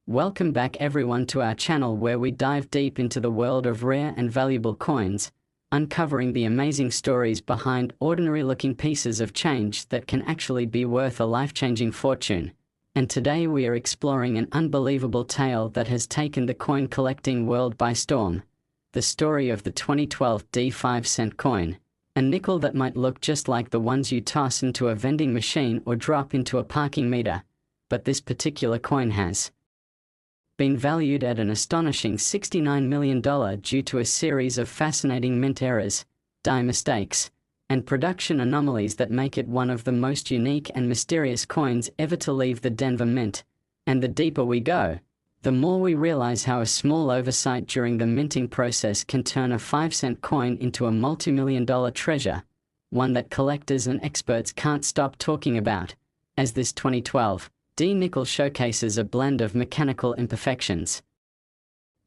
Welcome back everyone to our channel where we dive deep into the world of rare and valuable coins, uncovering the amazing stories behind ordinary-looking pieces of change that can actually be worth a life-changing fortune. And today we are exploring an unbelievable tale that has taken the coin collecting world by storm. The story of the 2012 D5-cent coin, a nickel that might look just like the ones you toss into a vending machine or drop into a parking meter. But this particular coin has been valued at an astonishing $69 million due to a series of fascinating mint errors, die mistakes, and production anomalies that make it one of the most unique and mysterious coins ever to leave the Denver Mint. And the deeper we go, the more we realize how a small oversight during the minting process can turn a 5-cent coin into a multi-million-dollar treasure, one that collectors and experts can't stop talking about, as this 2012 D nickel showcases a blend of mechanical imperfections,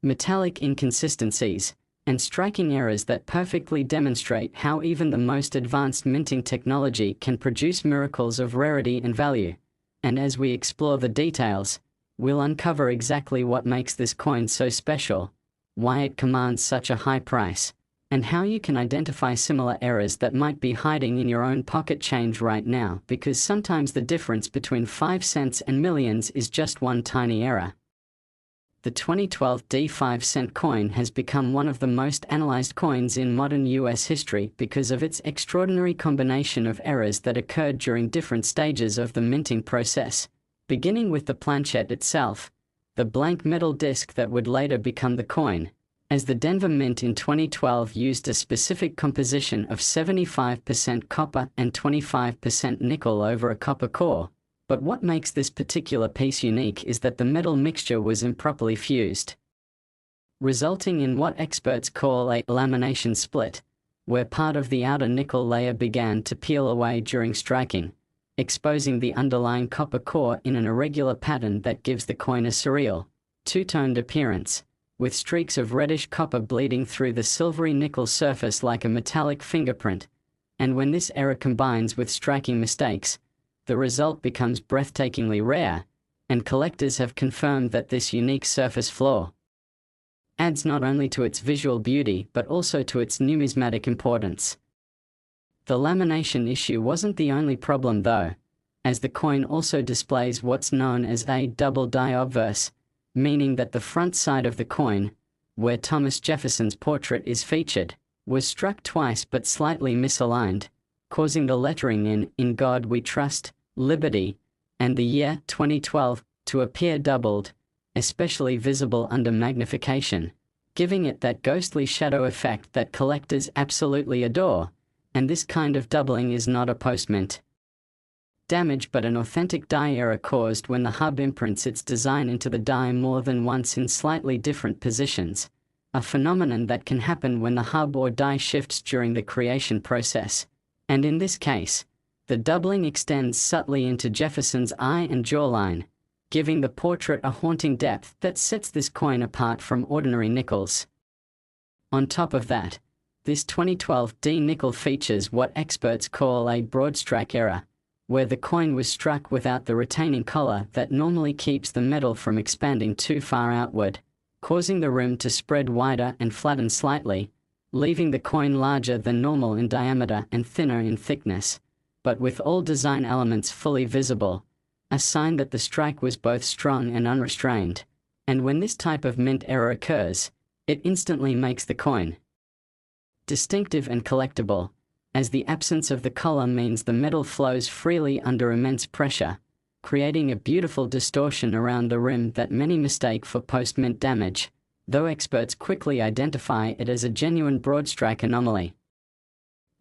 metallic inconsistencies, and striking errors that perfectly demonstrate how even the most advanced minting technology can produce miracles of rarity and value. And as we explore the details, we'll uncover exactly what makes this coin so special, why it commands such a high price, and how you can identify similar errors that might be hiding in your own pocket change right now, because sometimes the difference between 5 cents and millions is just one tiny error. The 2012 D5-cent coin has become one of the most analyzed coins in modern US history because of its extraordinary combination of errors that occurred during different stages of the minting process, beginning with the planchette itself, the blank metal disc that would later become the coin, as the Denver Mint in 2012 used a specific composition of 75% copper and 25% nickel over a copper core. But what makes this particular piece unique is that the metal mixture was improperly fused, resulting in what experts call a lamination split, where part of the outer nickel layer began to peel away during striking, exposing the underlying copper core in an irregular pattern that gives the coin a surreal, two-toned appearance, with streaks of reddish copper bleeding through the silvery nickel surface like a metallic fingerprint. And when this error combines with striking mistakes, the result becomes breathtakingly rare, and collectors have confirmed that this unique surface flaw adds not only to its visual beauty but also to its numismatic importance. The lamination issue wasn't the only problem though, as the coin also displays what's known as a double die obverse, meaning that the front side of the coin, where Thomas Jefferson's portrait is featured, was struck twice but slightly misaligned, causing the lettering "In God We Trust, Liberty," and the year 2012 to appear doubled, especially visible under magnification, giving it that ghostly shadow effect that collectors absolutely adore. And this kind of doubling is not a post-mint damage but an authentic die error caused when the hub imprints its design into the die more than once in slightly different positions, a phenomenon that can happen when the hub or die shifts during the creation process. And in this case, the doubling extends subtly into Jefferson's eye and jawline, giving the portrait a haunting depth that sets this coin apart from ordinary nickels. On top of that, this 2012 D nickel features what experts call a broad strike error, where the coin was struck without the retaining collar that normally keeps the metal from expanding too far outward, causing the rim to spread wider and flatten slightly, leaving the coin larger than normal in diameter and thinner in thickness, but with all design elements fully visible, a sign that the strike was both strong and unrestrained. And when this type of mint error occurs, it instantly makes the coin distinctive and collectible, as the absence of the collar means the metal flows freely under immense pressure, creating a beautiful distortion around the rim that many mistake for post-mint damage, though experts quickly identify it as a genuine broad-strike anomaly.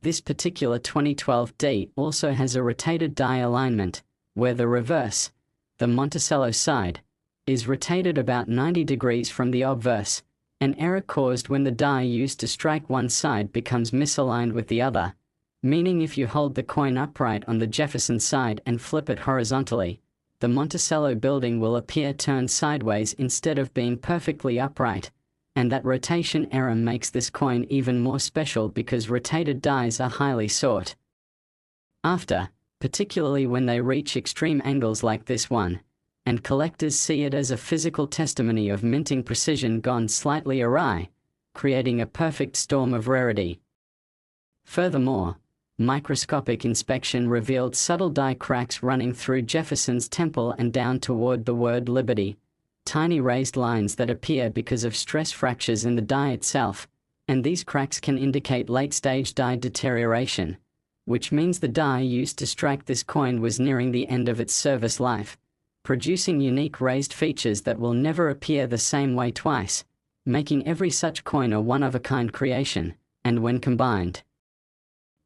This particular 2012 D also has a rotated die alignment, where the reverse, the Monticello side, is rotated about 90 degrees from the obverse, an error caused when the die used to strike one side becomes misaligned with the other, meaning if you hold the coin upright on the Jefferson side and flip it horizontally, the Monticello building will appear turned sideways instead of being perfectly upright, and that rotation error makes this coin even more special because rotated dies are highly sought after, particularly when they reach extreme angles like this one, and collectors see it as a physical testimony of minting precision gone slightly awry, creating a perfect storm of rarity. Furthermore, microscopic inspection revealed subtle die cracks running through Jefferson's temple and down toward the word Liberty, tiny raised lines that appear because of stress fractures in the die itself, and these cracks can indicate late-stage die deterioration, which means the die used to strike this coin was nearing the end of its service life, producing unique raised features that will never appear the same way twice, making every such coin a one-of-a-kind creation, and when combined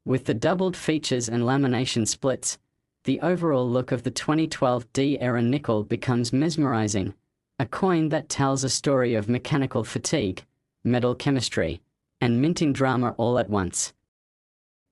with the doubled features and lamination splits, the overall look of the 2012 D-era nickel becomes mesmerizing, a coin that tells a story of mechanical fatigue, metal chemistry, and minting drama all at once.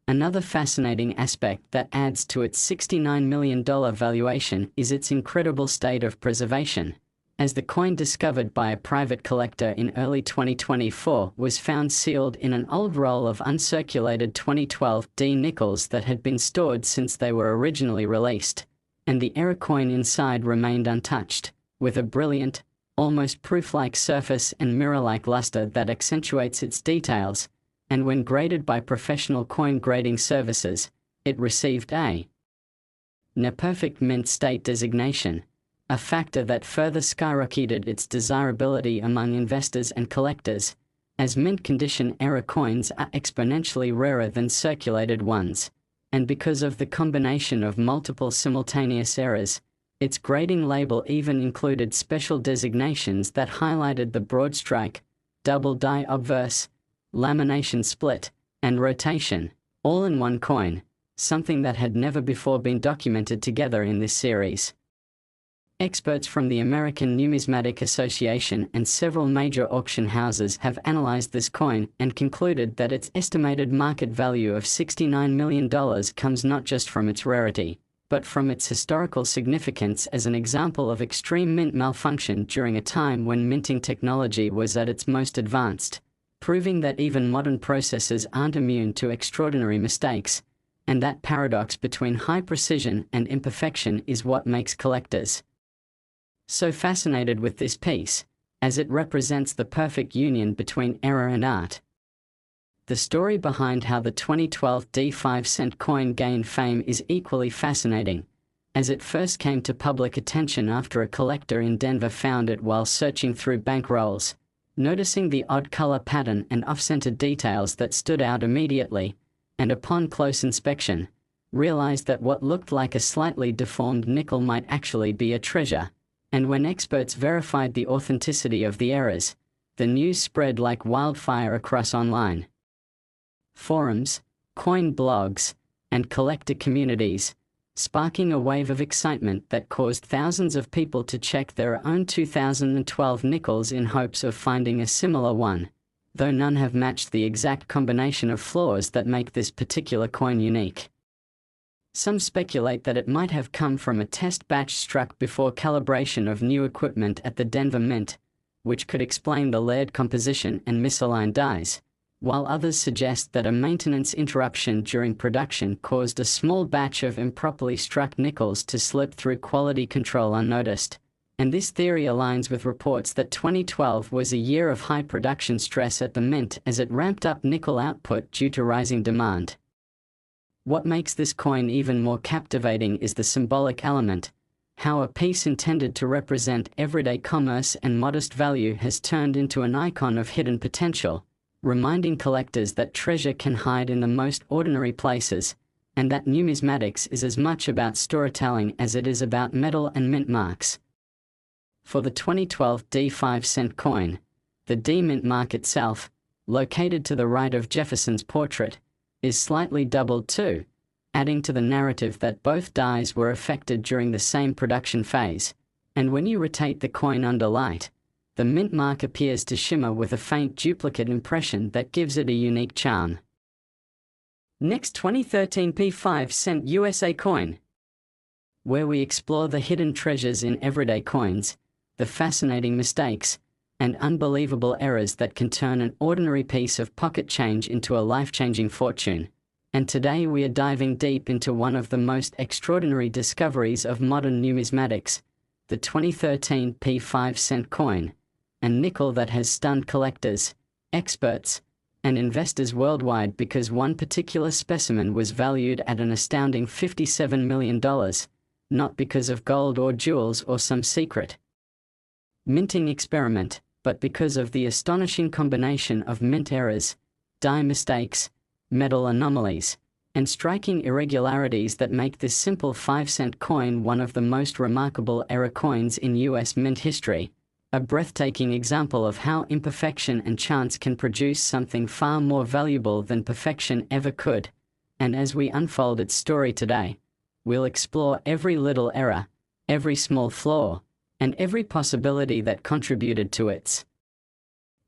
Another fascinating aspect that adds to its $69 million valuation is its incredible state of preservation, as the coin discovered by a private collector in early 2024 was found sealed in an old roll of uncirculated 2012 D nickels that had been stored since they were originally released, and the era coin inside remained untouched, with a brilliant, almost proof-like surface and mirror-like luster that accentuates its details, and when graded by professional coin grading services, it received a near-perfect mint state designation, a factor that further skyrocketed its desirability among investors and collectors, as mint-condition era coins are exponentially rarer than circulated ones, and because of the combination of multiple simultaneous eras, its grading label even included special designations that highlighted the broad strike, double die obverse, lamination split, and rotation, all in one coin, something that had never before been documented together in this series. Experts from the American Numismatic Association and several major auction houses have analyzed this coin and concluded that its estimated market value of $69 million comes not just from its rarity, but from its historical significance as an example of extreme mint malfunction during a time when minting technology was at its most advanced, proving that even modern processors aren't immune to extraordinary mistakes, and that paradox between high precision and imperfection is what makes collectors so fascinated with this piece, as it represents the perfect union between error and art. The story behind how the 2012 D5-cent coin gained fame is equally fascinating, as it first came to public attention after a collector in Denver found it while searching through bank rolls, noticing the odd color pattern and off-center details that stood out immediately, and upon close inspection, realized that what looked like a slightly deformed nickel might actually be a treasure. And when experts verified the authenticity of the errors, the news spread like wildfire across online forums, coin blogs, and collector communities, sparking a wave of excitement that caused thousands of people to check their own 2012 nickels in hopes of finding a similar one, though none have matched the exact combination of flaws that make this particular coin unique. Some speculate that it might have come from a test batch struck before calibration of new equipment at the Denver Mint, which could explain the layered composition and misaligned dies, while others suggest that a maintenance interruption during production caused a small batch of improperly struck nickels to slip through quality control unnoticed, and this theory aligns with reports that 2012 was a year of high production stress at the Mint as it ramped up nickel output due to rising demand. What makes this coin even more captivating is the symbolic element, how a piece intended to represent everyday commerce and modest value has turned into an icon of hidden potential, reminding collectors that treasure can hide in the most ordinary places, and that numismatics is as much about storytelling as it is about metal and mint marks. For the 2012 D5-cent coin, the D mint mark itself, located to the right of Jefferson's portrait, is slightly doubled too, adding to the narrative that both dies were affected during the same production phase, and when you rotate the coin under light, the mint mark appears to shimmer with a faint duplicate impression that gives it a unique charm. Next, 2013 P5-cent USA coin, where we explore the hidden treasures in everyday coins, the fascinating mistakes, and unbelievable errors that can turn an ordinary piece of pocket change into a life-changing fortune. And today we are diving deep into one of the most extraordinary discoveries of modern numismatics, the 2013 P5-cent coin, a nickel that has stunned collectors, experts, and investors worldwide because one particular specimen was valued at an astounding $57 million, not because of gold or jewels or some secret minting experiment, but because of the astonishing combination of mint errors, die mistakes, metal anomalies, and striking irregularities that make this simple 5-cent coin one of the most remarkable error coins in US mint history, a breathtaking example of how imperfection and chance can produce something far more valuable than perfection ever could. And as we unfold its story today, we'll explore every little error, every small flaw, and every possibility that contributed to its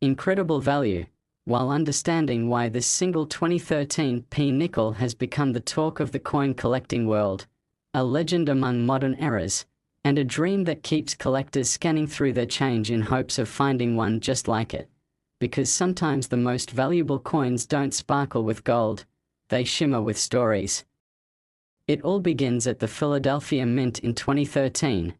incredible value, while understanding why this single 2013 P nickel has become the talk of the coin collecting world, a legend among modern errors, and a dream that keeps collectors scanning through their change in hopes of finding one just like it. Because sometimes the most valuable coins don't sparkle with gold, they shimmer with stories. It all begins at the Philadelphia Mint in 2013,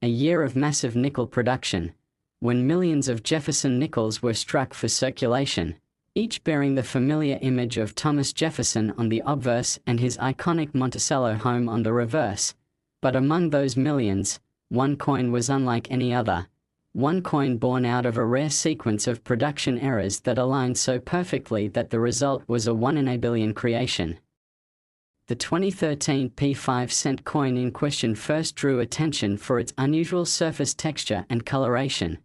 a year of massive nickel production, when millions of Jefferson nickels were struck for circulation, each bearing the familiar image of Thomas Jefferson on the obverse and his iconic Monticello home on the reverse. But among those millions, one coin was unlike any other, one coin born out of a rare sequence of production errors that aligned so perfectly that the result was a 1 in a billion creation. The 2013 P5-cent coin in question first drew attention for its unusual surface texture and coloration,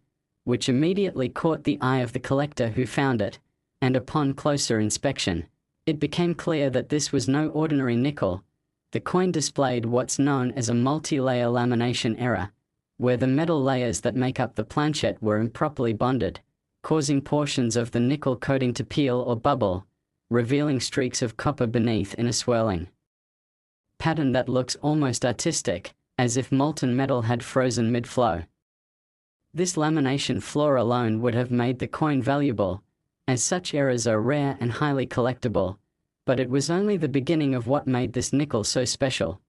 which immediately caught the eye of the collector who found it, and upon closer inspection, it became clear that this was no ordinary nickel. The coin displayed what's known as a multi-layer lamination error, where the metal layers that make up the planchet were improperly bonded, causing portions of the nickel coating to peel or bubble, revealing streaks of copper beneath in a swirling pattern that looks almost artistic, as if molten metal had frozen mid-flow. This lamination flaw alone would have made the coin valuable, as such errors are rare and highly collectible, but it was only the beginning of what made this nickel so special.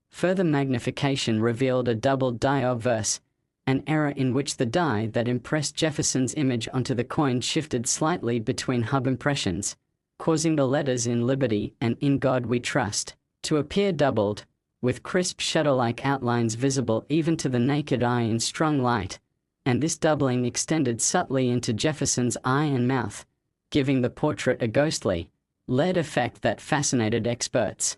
Further magnification revealed a doubled die obverse, an error in which the die that impressed Jefferson's image onto the coin shifted slightly between hub impressions, causing the letters "In Liberty" and "In God We Trust" to appear doubled, with crisp shadow-like outlines visible even to the naked eye in strong light, and this doubling extended subtly into Jefferson's eye and mouth, giving the portrait a ghostly, lead effect that fascinated experts.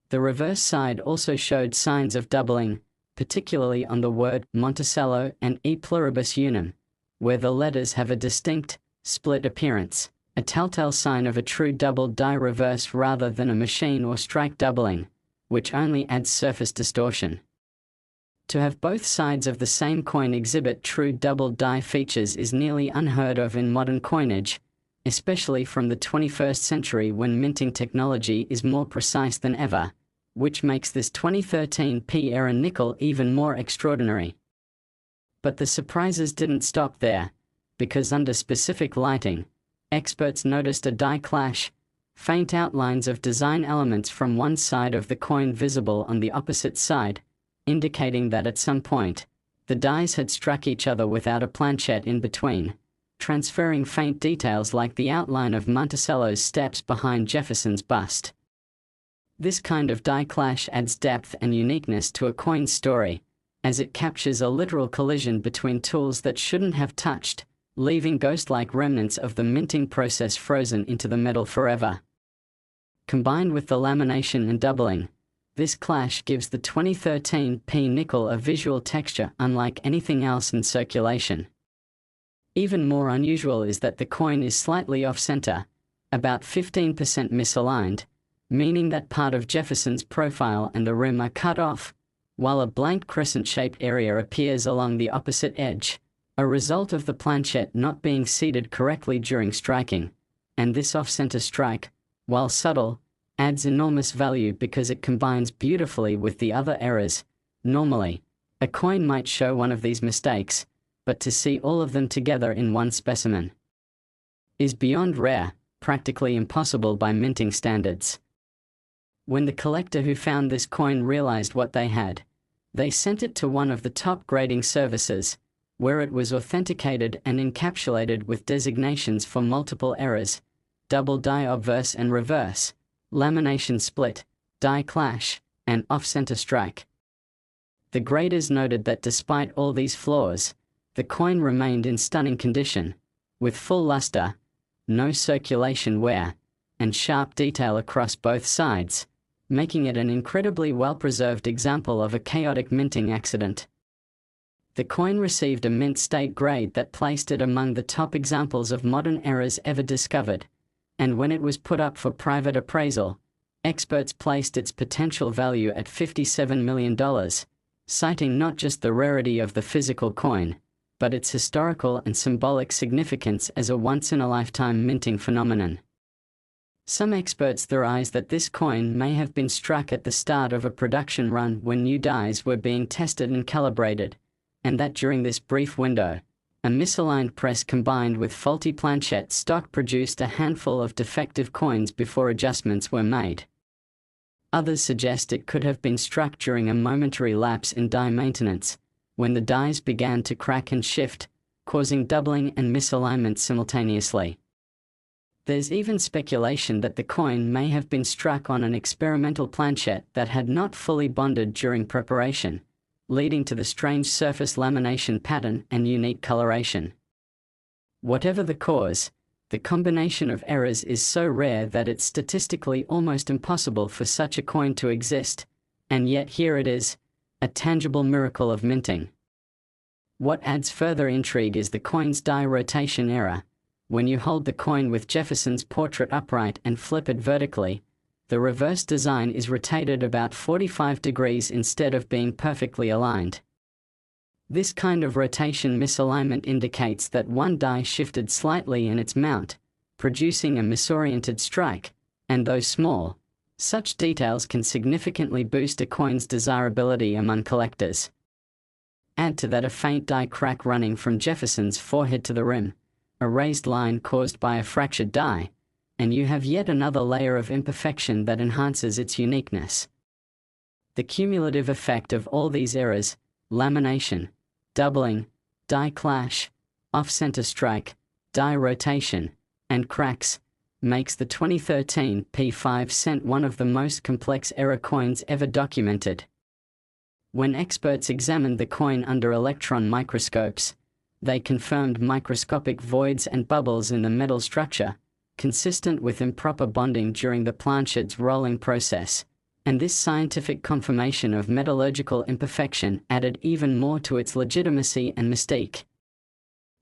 The reverse side also showed signs of doubling, particularly on the word Monticello and E pluribus unum, where the letters have a distinct, split appearance, a telltale sign of a true doubled die reverse rather than a machine or strike doubling, which only adds surface distortion. To have both sides of the same coin exhibit true doubled die features is nearly unheard of in modern coinage, especially from the 21st century when minting technology is more precise than ever, which makes this 2013 P-era nickel even more extraordinary. But the surprises didn't stop there, because under specific lighting, experts noticed a die clash, faint outlines of design elements from one side of the coin visible on the opposite side, indicating that at some point, the dies had struck each other without a planchet in between, transferring faint details like the outline of Monticello's steps behind Jefferson's bust. This kind of die clash adds depth and uniqueness to a coin's story, as it captures a literal collision between tools that shouldn't have touched, leaving ghost-like remnants of the minting process frozen into the metal forever. Combined with the lamination and doubling, this clash gives the 2013 P nickel a visual texture unlike anything else in circulation. Even more unusual is that the coin is slightly off-center, about 15% misaligned, meaning that part of Jefferson's profile and the rim are cut off, while a blank crescent-shaped area appears along the opposite edge, a result of the planchet not being seated correctly during striking, and this off-center strike, while subtle, adds enormous value because it combines beautifully with the other errors. Normally, a coin might show one of these mistakes, but to see all of them together in one specimen is beyond rare, practically impossible by minting standards. When the collector who found this coin realized what they had, They sent it to one of the top grading services, where it was authenticated and encapsulated with designations for multiple errors: double die obverse and reverse, lamination split, die clash, and off-center strike. The graders noted that despite all these flaws, the coin remained in stunning condition, with full luster, no circulation wear, and sharp detail across both sides, making it an incredibly well-preserved example of a chaotic minting accident. The coin received a mint state grade that placed it among the top examples of modern errors ever discovered, and when it was put up for private appraisal, experts placed its potential value at $57 million, citing not just the rarity of the physical coin, but its historical and symbolic significance as a once-in-a-lifetime minting phenomenon. Some experts theorize that this coin may have been struck at the start of a production run when new dies were being tested and calibrated, and that during this brief window, a misaligned press combined with faulty planchette stock produced a handful of defective coins before adjustments were made. Others suggest it could have been struck during a momentary lapse in die maintenance, when the dies began to crack and shift, causing doubling and misalignment simultaneously. There's even speculation that the coin may have been struck on an experimental planchette that had not fully bonded during preparation, leading to the strange surface lamination pattern and unique coloration. Whatever the cause, the combination of errors is so rare that it's statistically almost impossible for such a coin to exist, and yet here it is, a tangible miracle of minting. What adds further intrigue is the coin's die rotation error. When you hold the coin with Jefferson's portrait upright and flip it vertically, the reverse design is rotated about 45 degrees instead of being perfectly aligned. This kind of rotation misalignment indicates that one die shifted slightly in its mount, producing a misoriented strike, and though small, such details can significantly boost a coin's desirability among collectors. Add to that a faint die crack running from Jefferson's forehead to the rim, a raised line caused by a fractured die, and you have yet another layer of imperfection that enhances its uniqueness. The cumulative effect of all these errors, lamination, doubling, die clash, off-center strike, die rotation, and cracks, makes the 2013 P5 cent one of the most complex error coins ever documented. When experts examined the coin under electron microscopes, they confirmed microscopic voids and bubbles in the metal structure, consistent with improper bonding during the planchette's rolling process, and this scientific confirmation of metallurgical imperfection added even more to its legitimacy and mystique.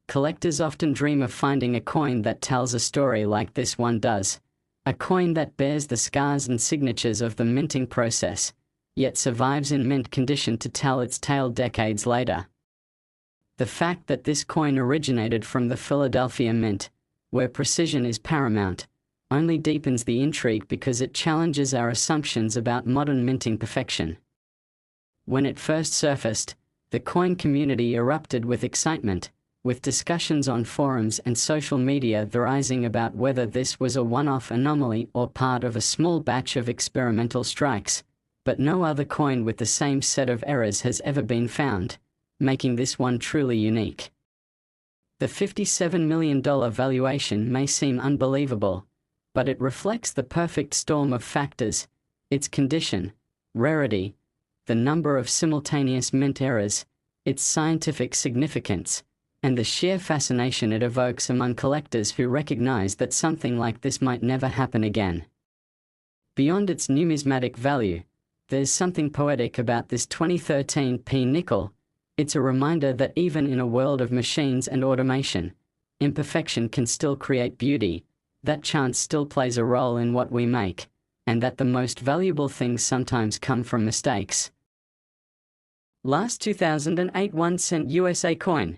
Collectors often dream of finding a coin that tells a story like this one does, a coin that bears the scars and signatures of the minting process, yet survives in mint condition to tell its tale decades later. The fact that this coin originated from the Philadelphia Mint, where precision is paramount, only deepens the intrigue because it challenges our assumptions about modern minting perfection. When it first surfaced, the coin community erupted with excitement, with discussions on forums and social media theorizing about whether this was a one-off anomaly or part of a small batch of experimental strikes, but no other coin with the same set of errors has ever been found, making this one truly unique. The $57 million valuation may seem unbelievable, but it reflects the perfect storm of factors: its condition, rarity, the number of simultaneous mint errors, its scientific significance, and the sheer fascination it evokes among collectors who recognize that something like this might never happen again. Beyond its numismatic value, there's something poetic about this 2013 P nickel. It's a reminder that even in a world of machines and automation, imperfection can still create beauty, that chance still plays a role in what we make, and that the most valuable things sometimes come from mistakes. Last 2008 1-cent USA coin,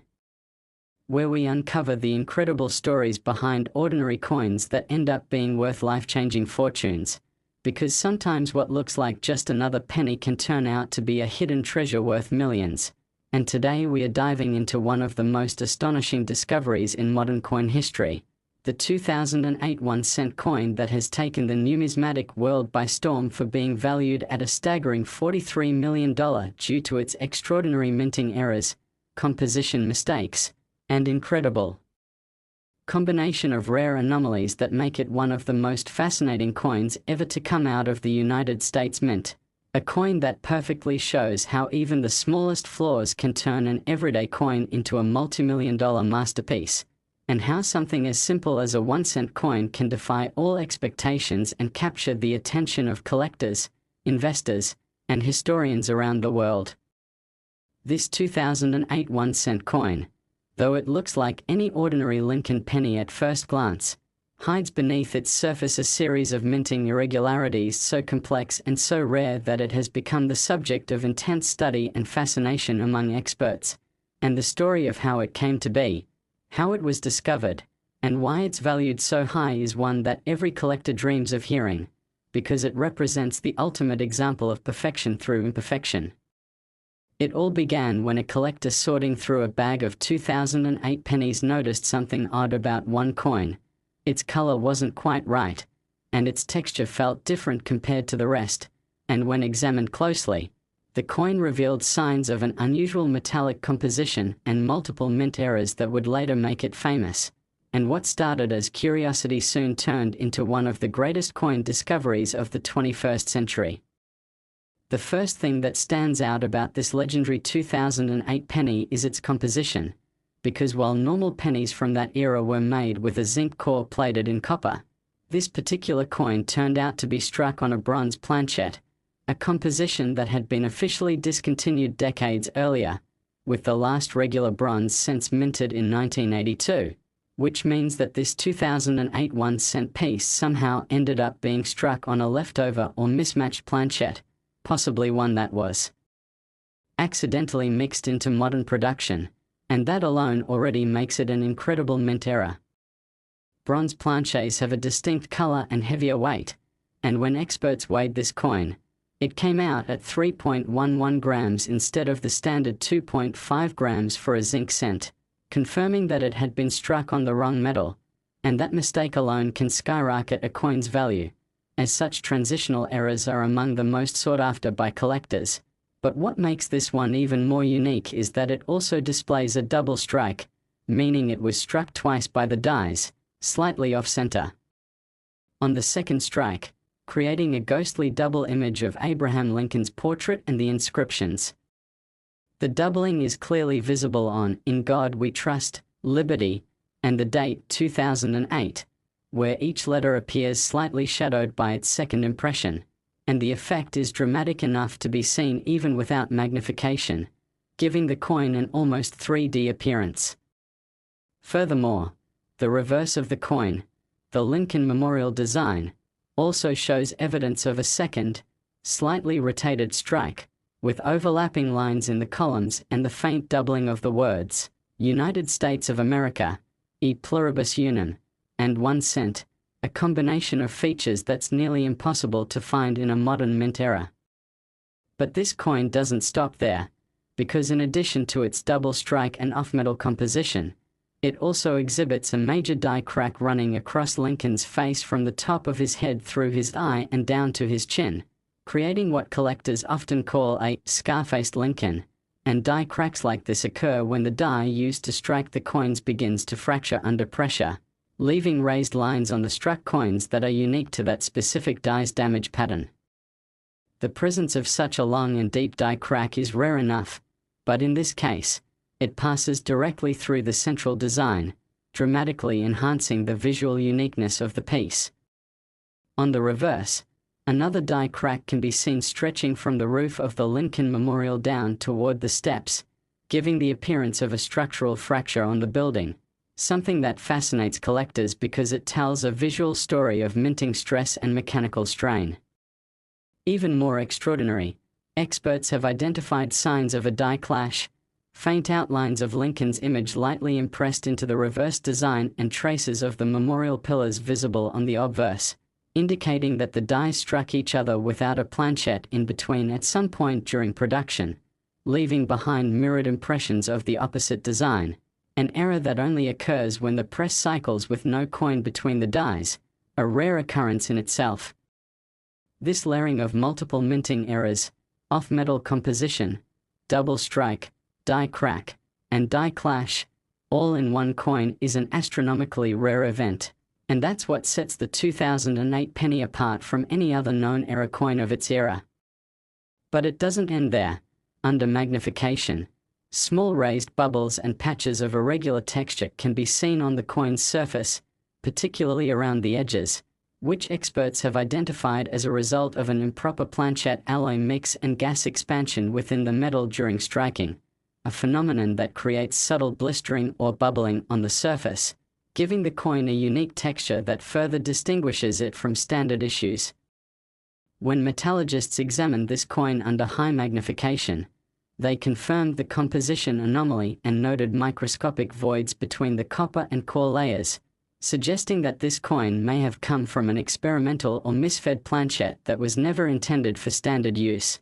where we uncover the incredible stories behind ordinary coins that end up being worth life-changing fortunes, because sometimes what looks like just another penny can turn out to be a hidden treasure worth millions. And today we are diving into one of the most astonishing discoveries in modern coin history, the 2008 1-cent coin that has taken the numismatic world by storm for being valued at a staggering $43 million due to its extraordinary minting errors, composition mistakes, and incredible combination of rare anomalies that make it one of the most fascinating coins ever to come out of the United States Mint. A coin that perfectly shows how even the smallest flaws can turn an everyday coin into a multi-million-dollar masterpiece, and how something as simple as a 1-cent coin can defy all expectations and capture the attention of collectors, investors, and historians around the world. This 2008 1-cent coin, though it looks like any ordinary Lincoln penny at first glance, hides beneath its surface a series of minting irregularities so complex and so rare that it has become the subject of intense study and fascination among experts, and the story of how it came to be, how it was discovered, and why it's valued so high is one that every collector dreams of hearing, because it represents the ultimate example of perfection through imperfection. It all began when a collector sorting through a bag of 2008 pennies noticed something odd about one coin. Its color wasn't quite right, and its texture felt different compared to the rest, and when examined closely, the coin revealed signs of an unusual metallic composition and multiple mint errors that would later make it famous. And what started as curiosity soon turned into one of the greatest coin discoveries of the 21st century. The first thing that stands out about this legendary 2008 penny is its composition, because while normal pennies from that era were made with a zinc core plated in copper, this particular coin turned out to be struck on a bronze planchet, a composition that had been officially discontinued decades earlier, with the last regular bronze cents minted in 1982, which means that this 2008 1-cent piece somehow ended up being struck on a leftover or mismatched planchet, possibly one that was accidentally mixed into modern production, and that alone already makes it an incredible mint error. Bronze planchets have a distinct color and heavier weight, and when experts weighed this coin, it came out at 3.11 grams instead of the standard 2.5 grams for a zinc cent, confirming that it had been struck on the wrong metal, and that mistake alone can skyrocket a coin's value, as such transitional errors are among the most sought after by collectors. But what makes this one even more unique is that it also displays a double strike, meaning it was struck twice by the dies, slightly off-center. On the second strike, creating a ghostly double image of Abraham Lincoln's portrait and the inscriptions. The doubling is clearly visible on "In God We Trust, Liberty," and the date 2008, where each letter appears slightly shadowed by its second impression, and the effect is dramatic enough to be seen even without magnification, giving the coin an almost 3D appearance. Furthermore, the reverse of the coin, the Lincoln Memorial design, also shows evidence of a second, slightly rotated strike, with overlapping lines in the columns and the faint doubling of the words, United States of America, e pluribus unum, and 1 cent, a combination of features that's nearly impossible to find in a modern mint era. But this coin doesn't stop there, because in addition to its double strike and off-metal composition, it also exhibits a major die crack running across Lincoln's face from the top of his head through his eye and down to his chin, creating what collectors often call a scar-faced Lincoln, and die cracks like this occur when the die used to strike the coins begins to fracture under pressure, leaving raised lines on the struck coins that are unique to that specific die's damage pattern. The presence of such a long and deep die crack is rare enough, but in this case, it passes directly through the central design, dramatically enhancing the visual uniqueness of the piece. On the reverse, another die crack can be seen stretching from the roof of the Lincoln Memorial down toward the steps, giving the appearance of a structural fracture on the building, something that fascinates collectors because it tells a visual story of minting stress and mechanical strain. Even more extraordinary, experts have identified signs of a die clash, faint outlines of Lincoln's image lightly impressed into the reverse design and traces of the memorial pillars visible on the obverse, indicating that the dies struck each other without a planchet in between at some point during production, leaving behind mirrored impressions of the opposite design, an error that only occurs when the press cycles with no coin between the dies, a rare occurrence in itself. This layering of multiple minting errors, off-metal composition, double strike, die crack, and die clash, all in one coin is an astronomically rare event, and that's what sets the 2008 penny apart from any other known error coin of its era. But it doesn't end there. Under magnification, small raised bubbles and patches of irregular texture can be seen on the coin's surface, particularly around the edges, which experts have identified as a result of an improper planchet alloy mix and gas expansion within the metal during striking, a phenomenon that creates subtle blistering or bubbling on the surface, giving the coin a unique texture that further distinguishes it from standard issues. When metallurgists examined this coin under high magnification, they confirmed the composition anomaly and noted microscopic voids between the copper and core layers, suggesting that this coin may have come from an experimental or misfed planchet that was never intended for standard use.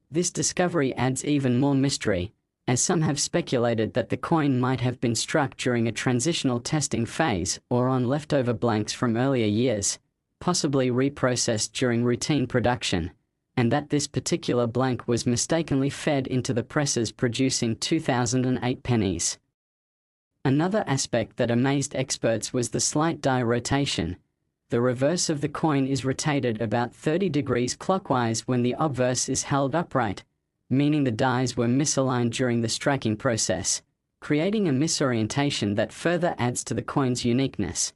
This discovery adds even more mystery, as some have speculated that the coin might have been struck during a transitional testing phase or on leftover blanks from earlier years, possibly reprocessed during routine production, and that this particular blank was mistakenly fed into the presses producing 2008 pennies. Another aspect that amazed experts was the slight die rotation. The reverse of the coin is rotated about 30 degrees clockwise when the obverse is held upright, meaning the dies were misaligned during the striking process, creating a misorientation that further adds to the coin's uniqueness.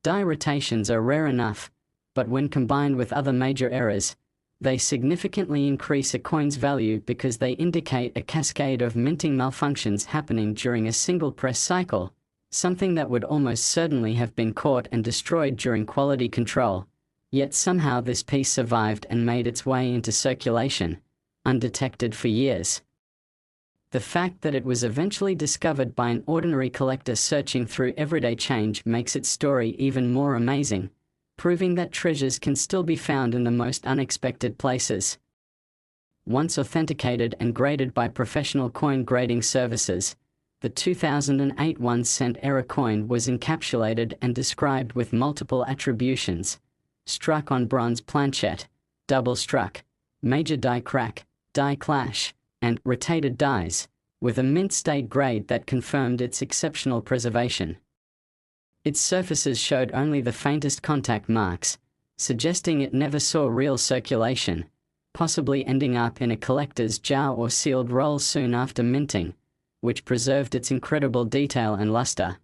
Die rotations are rare enough, but when combined with other major errors, they significantly increase a coin's value because they indicate a cascade of minting malfunctions happening during a single press cycle, something that would almost certainly have been caught and destroyed during quality control. Yet somehow this piece survived and made its way into circulation, undetected for years. The fact that it was eventually discovered by an ordinary collector searching through everyday change makes its story even more amazing, proving that treasures can still be found in the most unexpected places. Once authenticated and graded by professional coin grading services, the 2008 1-cent error coin was encapsulated and described with multiple attributions: struck on bronze planchet, double struck, major die crack, die clash, and rotated dies, with a mint state grade that confirmed its exceptional preservation. Its surfaces showed only the faintest contact marks, suggesting it never saw real circulation, possibly ending up in a collector's jar or sealed roll soon after minting, which preserved its incredible detail and luster.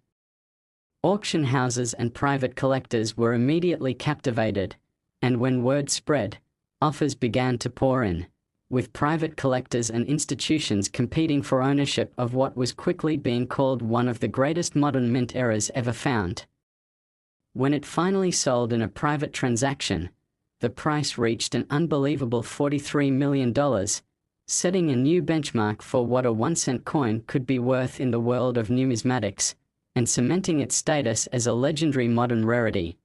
Auction houses and private collectors were immediately captivated, and when word spread, offers began to pour in, with private collectors and institutions competing for ownership of what was quickly being called one of the greatest modern mint errors ever found. When it finally sold in a private transaction, the price reached an unbelievable $43 million, setting a new benchmark for what a 1-cent coin could be worth in the world of numismatics, and cementing its status as a legendary modern rarity.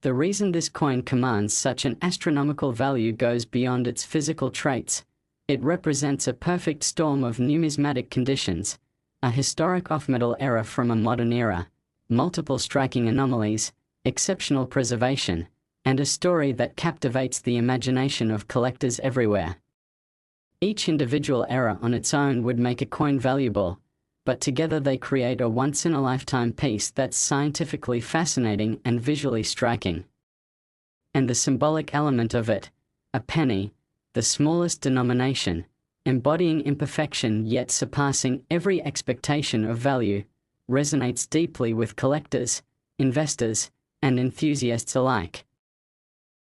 The reason this coin commands such an astronomical value goes beyond its physical traits. It represents a perfect storm of numismatic conditions, a historic off-metal error from a modern era, multiple striking anomalies, exceptional preservation, and a story that captivates the imagination of collectors everywhere. Each individual error on its own would make a coin valuable, but together they create a once-in-a-lifetime piece that's scientifically fascinating and visually striking. And the symbolic element of it, a penny, the smallest denomination, embodying imperfection yet surpassing every expectation of value, resonates deeply with collectors, investors, and enthusiasts alike.